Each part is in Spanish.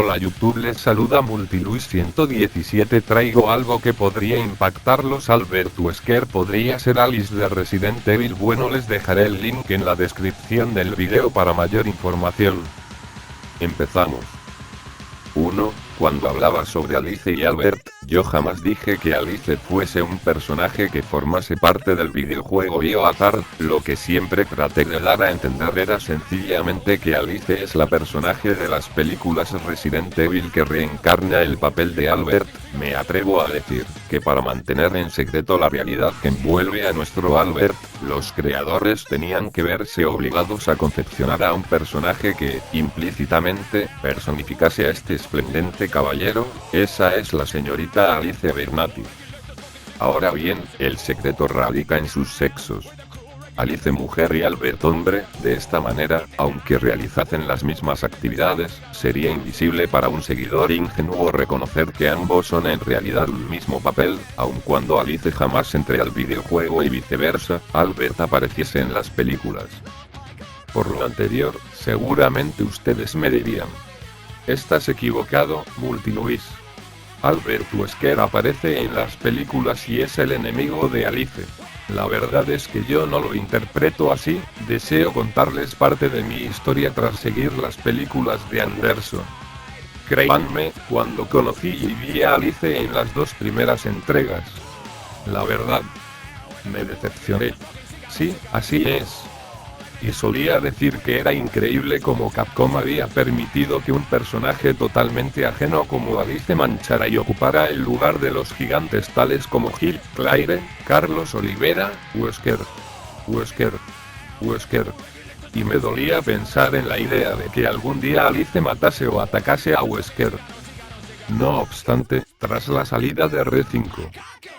Hola YouTube, les saluda Multiluis117. Traigo algo que podría impactarlos al ver. Wesker podría ser Alice de Resident Evil. Bueno, les dejaré el link en la descripción del video para mayor información. Empezamos. 1. Cuando hablaba sobre Alice y Albert, yo jamás dije que Alice fuese un personaje que formase parte del videojuego Biohazard. Lo que siempre traté de dar a entender era sencillamente que Alice es la personaje de las películas Resident Evil que reencarna el papel de Albert. Me atrevo a decir que para mantener en secreto la realidad que envuelve a nuestro Albert, los creadores tenían que verse obligados a concepcionar a un personaje que, implícitamente, personificase a este esplendente caballero. Esa es la señorita Alice Bernati. Ahora bien, el secreto radica en sus sexos. Alice mujer y Albert hombre. De esta manera, aunque realizasen las mismas actividades, sería invisible para un seguidor ingenuo reconocer que ambos son en realidad un mismo papel, aun cuando Alice jamás entre al videojuego y viceversa, Albert apareciese en las películas. Por lo anterior, seguramente ustedes me dirían: estás equivocado, Multiluis. Albert Wesker aparece en las películas y es el enemigo de Alice. La verdad es que yo no lo interpreto así. Deseo contarles parte de mi historia tras seguir las películas de Anderson. Créanme, cuando conocí y vi a Alice en las dos primeras entregas, la verdad, me decepcioné. Sí, así es. Y solía decir que era increíble cómo Capcom había permitido que un personaje totalmente ajeno como Alice manchara y ocupara el lugar de los gigantes tales como Gil, Claire, Carlos Olivera, Wesker. Y me dolía pensar en la idea de que algún día Alice matase o atacase a Wesker. No obstante, tras la salida de R5,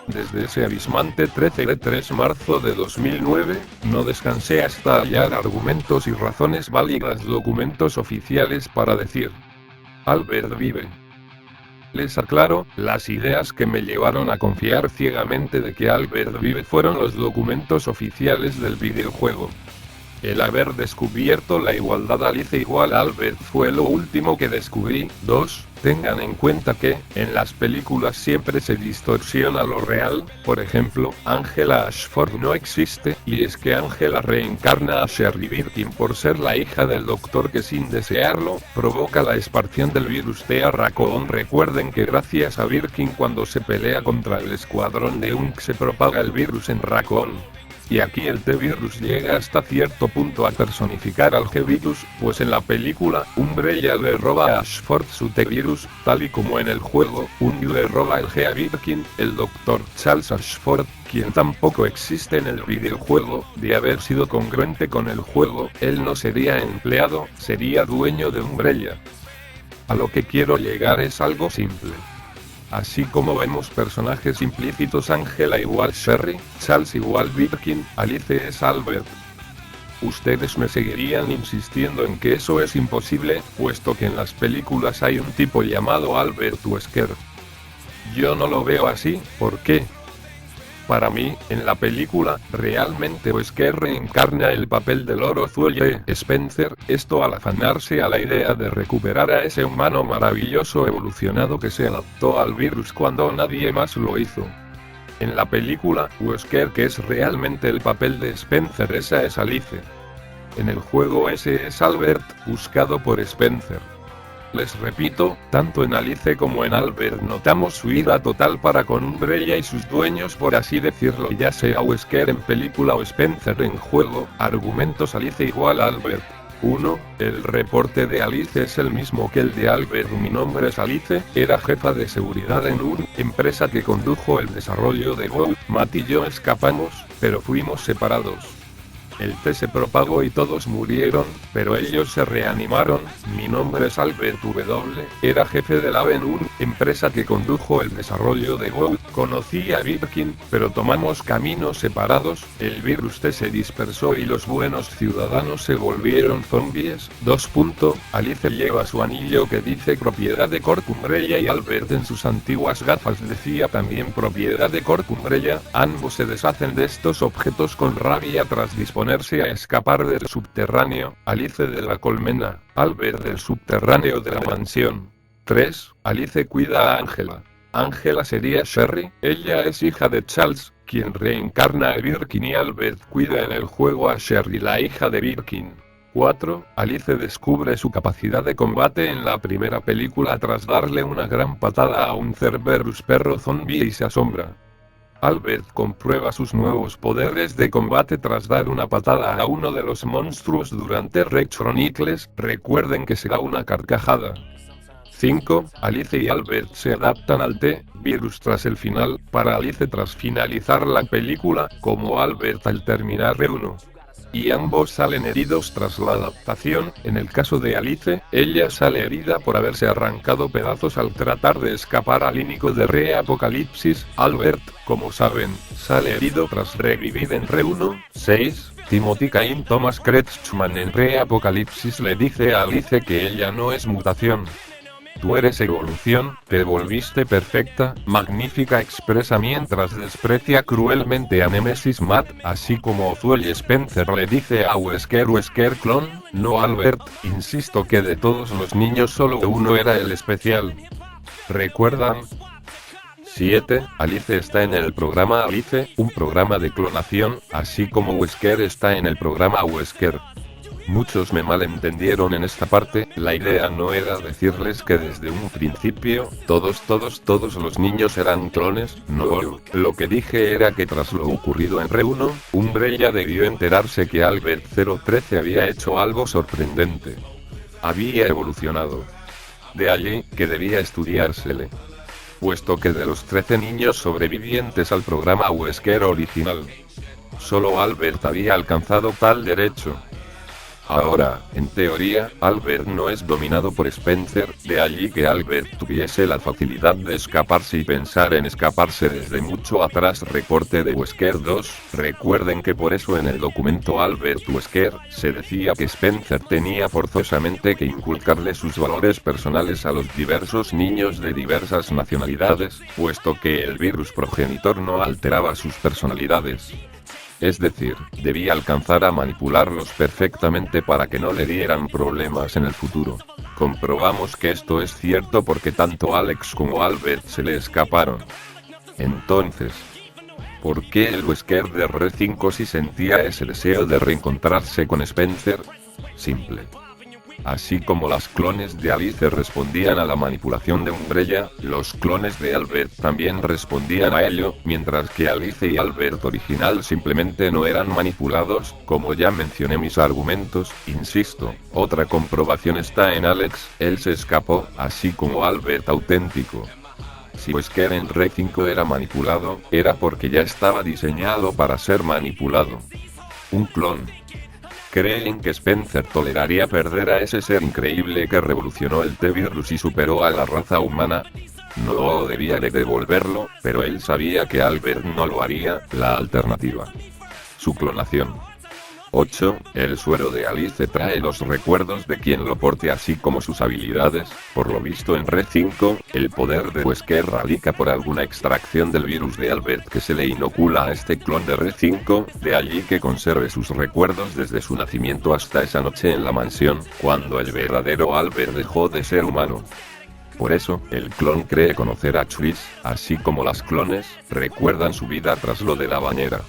desde ese abismante 13 de 3 de marzo de 2009, no descansé hasta hallar argumentos y razones válidas, documentos oficiales para decir: Albert vive. Les aclaro, las ideas que me llevaron a confiar ciegamente de que Albert vive fueron los documentos oficiales del videojuego. El haber descubierto la igualdad Alice igual a Albert fue lo último que descubrí. 2. Tengan en cuenta que, en las películas siempre se distorsiona lo real. Por ejemplo, Angela Ashford no existe, y es que Angela reencarna a Sherry Birkin por ser la hija del doctor que sin desearlo, provoca la esparción del virus de Raccoon. Recuerden que gracias a Birkin cuando se pelea contra el escuadrón de Unk se propaga el virus en Raccoon. Y aquí el T-Virus llega hasta cierto punto a personificar al G-Virus, pues en la película, Umbrella le roba a Ashford su T-Virus, tal y como en el juego, Unk le roba el G a Birkin. El Dr. Charles Ashford, quien tampoco existe en el videojuego, de haber sido congruente con el juego, él no sería empleado, sería dueño de Umbrella. A lo que quiero llegar es algo simple. Así como vemos personajes implícitos, Angela igual Sherry, Charles igual Birkin, Alice es Albert. Ustedes me seguirían insistiendo en que eso es imposible, puesto que en las películas hay un tipo llamado Albert Wesker. Yo no lo veo así. ¿Por qué? Para mí, en la película, realmente Wesker reencarna el papel del Lord Zuelle Spencer, esto al afanarse a la idea de recuperar a ese humano maravilloso evolucionado que se adaptó al virus cuando nadie más lo hizo. En la película, Wesker, que es realmente el papel de Spencer, esa es Alice. En el juego ese es Albert, buscado por Spencer. Les repito, tanto en Alice como en Albert notamos su ira total para con Umbrella y sus dueños, por así decirlo, ya sea Wesker en película o Spencer en juego. Argumentos: Alice igual a Albert. 1. El reporte de Alice es el mismo que el de Albert. Mi nombre es Alice, era jefa de seguridad en una empresa que condujo el desarrollo de WoW. Matt y yo escapamos, pero fuimos separados. El T se propagó y todos murieron, pero ellos se reanimaron. Mi nombre es Albert W. Era jefe de la Venun, empresa que condujo el desarrollo de WoW. Conocí a Birkin, pero tomamos caminos separados. El virus T se dispersó y los buenos ciudadanos se volvieron zombies. 2. Alice lleva su anillo que dice propiedad de Corp Umbrella y Albert en sus antiguas gafas decía también propiedad de Corp Umbrella. Ambos se deshacen de estos objetos con rabia tras disponerse a escapar del subterráneo. Alice de la colmena, Albert del subterráneo de la mansión. 3. Alice cuida a Angela. Angela sería Sherry, ella es hija de Charles, quien reencarna a Birkin, y Albert cuida en el juego a Sherry, la hija de Birkin. 4. Alice descubre su capacidad de combate en la primera película tras darle una gran patada a un Cerberus perro zombie y se asombra. Albert comprueba sus nuevos poderes de combate tras dar una patada a uno de los monstruos durante Rex Chronicles, recuerden que será una carcajada. 5. Alice y Albert se adaptan al T-Virus tras el final, para Alice tras finalizar la película, como Albert al terminar R1. Y ambos salen heridos tras la adaptación. En el caso de Alice, ella sale herida por haberse arrancado pedazos al tratar de escapar al Inico de Re-Apocalipsis. Albert, como saben, sale herido tras revivir en R1. 6. Timothy Cain Thomas Kretschmann en Re-Apocalipsis le dice a Alice que ella no es mutación. Tú eres evolución, te volviste perfecta, magnífica, expresa mientras desprecia cruelmente a Nemesis Matt, así como Zoe Spencer le dice a Wesker clon, no Albert, insisto que de todos los niños solo uno era el especial. ¿Recuerdan? 7. Alice está en el programa Alice, un programa de clonación, así como Wesker está en el programa Wesker. Muchos me malentendieron en esta parte, la idea no era decirles que desde un principio, todos los niños eran clones, no, lo que dije era que tras lo ocurrido en R1, Umbrella debió enterarse que Albert 013 había hecho algo sorprendente. Había evolucionado. De allí, que debía estudiársele. Puesto que de los 13 niños sobrevivientes al programa Wesker original, solo Albert había alcanzado tal derecho. Ahora, en teoría, Albert no es dominado por Spencer, de allí que Albert tuviese la facilidad de escaparse y pensar en escaparse desde mucho atrás. Reporte de Wesker 2, recuerden que por eso en el documento Albert Wesker, se decía que Spencer tenía forzosamente que inculcarle sus valores personales a los diversos niños de diversas nacionalidades, puesto que el virus progenitor no alteraba sus personalidades. Es decir, debía alcanzar a manipularlos perfectamente para que no le dieran problemas en el futuro. Comprobamos que esto es cierto porque tanto Alex como Albert se le escaparon. Entonces, ¿por qué el Wesker de R5 sí sentía ese deseo de reencontrarse con Spencer? Simple. Así como las clones de Alice respondían a la manipulación de Umbrella, los clones de Albert también respondían a ello, mientras que Alice y Albert original simplemente no eran manipulados. Como ya mencioné mis argumentos, insisto, otra comprobación está en Alex, él se escapó, así como Albert auténtico. Si Wesker en R5 era manipulado, era porque ya estaba diseñado para ser manipulado. Un clon. ¿Creen que Spencer toleraría perder a ese ser increíble que revolucionó el T-Virus y superó a la raza humana? No debía de devolverlo, pero él sabía que Albert no lo haría. La alternativa: su clonación. 8. El suero de Alice trae los recuerdos de quien lo porte así como sus habilidades. Por lo visto en R5, el poder de Wesker radica por alguna extracción del virus de Albert que se le inocula a este clon de R5, de allí que conserve sus recuerdos desde su nacimiento hasta esa noche en la mansión, cuando el verdadero Albert dejó de ser humano. Por eso, el clon cree conocer a Chris, así como las clones recuerdan su vida tras lo de la bañera.